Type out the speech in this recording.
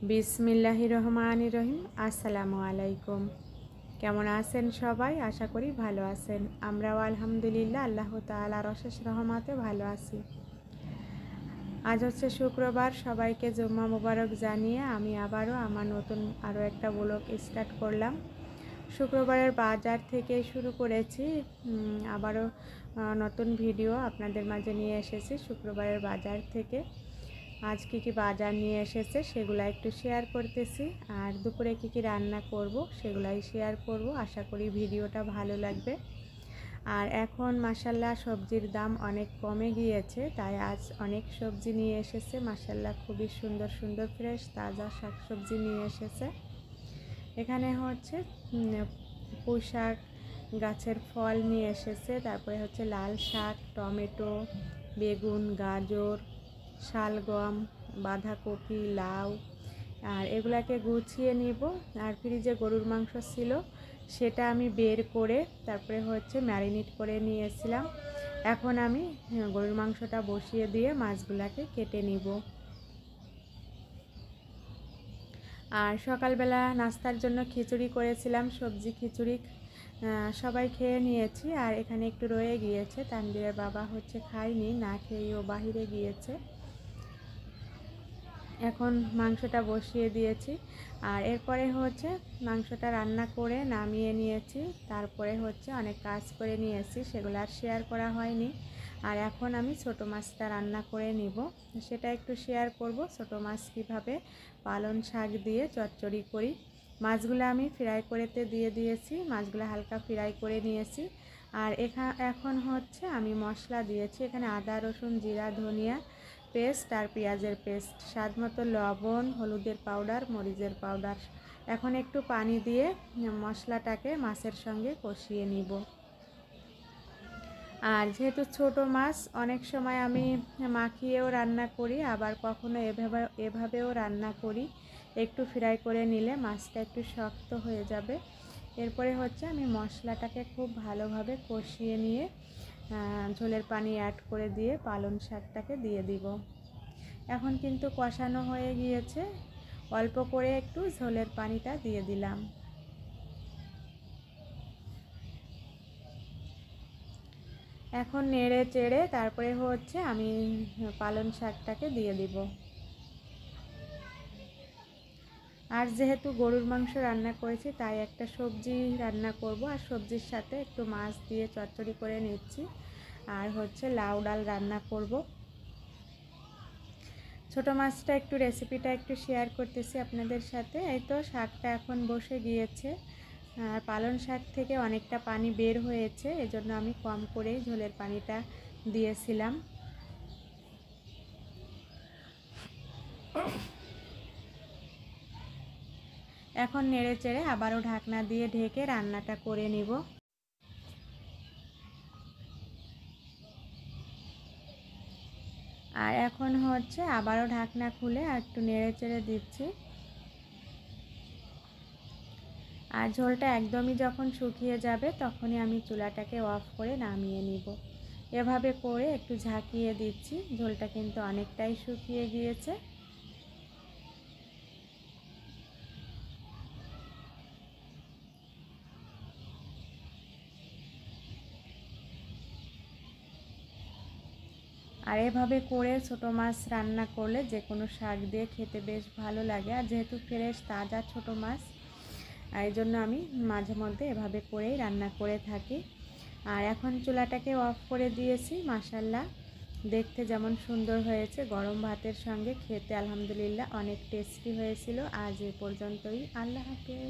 বিসমিল্লাহির রহমানির রহিম। আসসালামু আলাইকুম। কেমন আছেন সবাই? আশা করি ভালো আছেন। আমরাও আলহামদুলিল্লাহ আল্লাহ তাআলার অশেষ রহমতে ভালো আছি। আজ হচ্ছে শুক্রবার, সবাইকে জুম্মা মুবারক জানিয়ে আমি আবারও আমার নতুন আরও একটা ব্লগ স্টার্ট করলাম। শুক্রবারের বাজার থেকে শুরু করেছি, আবারও নতুন ভিডিও আপনাদের মাঝে নিয়ে এসেছি শুক্রবারের বাজার থেকে। আজ কী বাজার নিয়ে এসেছে সেগুলো একটু শেয়ার করতেছি, আর দুপুরে কী রান্না করব সেগুলাই শেয়ার করব। আশা করি ভিডিওটা ভালো লাগবে। আর এখন মাশাল্লাহ সবজির দাম অনেক কমে গিয়েছে, তাই আজ অনেক সবজি নিয়ে এসেছে। মাশাল্লাহ খুবই সুন্দর সুন্দর ফ্রেশ তাজা শাকসবজি নিয়ে এসেছে। এখানে হচ্ছে পুঁই শাক গাছের ফল নিয়ে এসেছে, তারপরে হচ্ছে লাল শাক, টমেটো, বেগুন, গাজর, শালগম, বাঁধাকপি, লাউ। আর এগুলাকে গুছিয়ে নিব। আর ফ্রিজে গরুর মাংস ছিল, সেটা আমি বের করে তারপরে হচ্ছে ম্যারিনেট করে নিয়েছিলাম। এখন আমি গরুর মাংসটা বসিয়ে দিয়ে মাছগুলাকে কেটে নিব। আর সকালবেলা নাস্তার জন্য খিচুড়ি করেছিলাম, সবজি খিচুড়ি। সবাই খেয়ে নিয়েছি, আর এখানে একটু রয়ে গিয়েছে। তানভীরের বাবা হচ্ছে খায়নি, না খেয়েও বাহিরে গিয়েছে। এখন মাংসটা বসিয়ে দিয়েছি, আর এরপরে হচ্ছে মাংসটা রান্না করে নামিয়ে নিয়েছি। তারপরে হচ্ছে অনেক কাজ করে নিয়েছি, সেগুলো আর শেয়ার করা হয়নি। আর এখন আমি ছোটো মাছটা রান্না করে নিব, সেটা একটু শেয়ার করব। ছোটো মাছ কীভাবে পালং শাক দিয়ে চচ্চড়ি করি। মাছগুলো আমি ফ্রাই করেতে দিয়ে দিয়েছি, মাছগুলো হালকা ফ্রাই করে নিয়েছি। আর এখন হচ্ছে আমি মশলা দিয়েছি, এখানে আদা, রসুন, জিরা, ধনিয়া পেস্ট আর পেঁয়াজের পেস্ট, স্বাদ মতো লবণ, হলুদের পাউডার, মরিচের পাউডার। এখন একটু পানি দিয়ে মশলাটাকে মাছের সঙ্গে কষিয়ে নিব। আর যেহেতু ছোট মাছ, অনেক সময় আমি মাখিয়েও রান্না করি, আবার কখনো এভাবেও রান্না করি। একটু ফ্রাই করে নিলে মাছটা একটু শক্ত হয়ে যাবে। এরপরে হচ্ছে আমি মশলাটাকে খুব ভালোভাবে কষিয়ে নিয়ে ঝোলের পানি অ্যাড করে দিয়ে পালং শাকটাকে দিয়ে দিব। এখন কিন্তু কষানো হয়ে গিয়েছে, অল্প করে একটু ঝোলের পানিটা দিয়ে দিলাম। এখন নেড়ে চেড়ে তারপরে হচ্ছে আমি পালং শাকটাকে দিয়ে দিব। আর যেহেতু গরুর মাংস রান্না করেছি, তাই একটা সবজি রান্না করব, আর সবজির সাথে একটু মাছ দিয়ে চচ্চড়ি করে নিচ্ছি। আর হচ্ছে লাউ ডাল রান্না করব। ছোটো মাছটা একটু রেসিপিটা একটু শেয়ার করতেছি আপনাদের সাথে। এই তো শাকটা এখন বসে গিয়েছে, আর পালং শাক থেকে অনেকটা পানি বের হয়েছে, এজন্য আমি কম করেই ঝোলের পানিটা দিয়েছিলাম। এখন নেড়ে চেড়ে আবারও ঢাকনা দিয়ে ঢেকে রান্নাটা করে নিব। আর এখন হচ্ছে আবারও ঢাকনা খুলে একটু নেড়ে চেড়ে দিচ্ছি। আর ঝোলটা একদমই যখন শুকিয়ে যাবে, তখনই আমি চুলাটাকে অফ করে নামিয়ে নিব। এভাবে করে একটু ঝাঁকিয়ে দিচ্ছি, ঝোলটা কিন্তু অনেকটাই শুকিয়ে গিয়েছে। আর এভাবে করে ছোটো মাছ রান্না করলে যে কোনো শাক দিয়ে খেতে বেশ ভালো লাগে। আর যেহেতু ফ্রেশ তাজা ছোটো মাছ, এই জন্য আমি মাঝে মধ্যে এভাবে করেই রান্না করে থাকি। আর এখন চুলাটাকে অফ করে দিয়েছি। মাশাল্লাহ দেখতে যেমন সুন্দর হয়েছে, গরম ভাতের সঙ্গে খেতে আলহামদুলিল্লাহ অনেক টেস্টি হয়েছিল। আজ এ পর্যন্তই। আল্লাহ হাফেজ।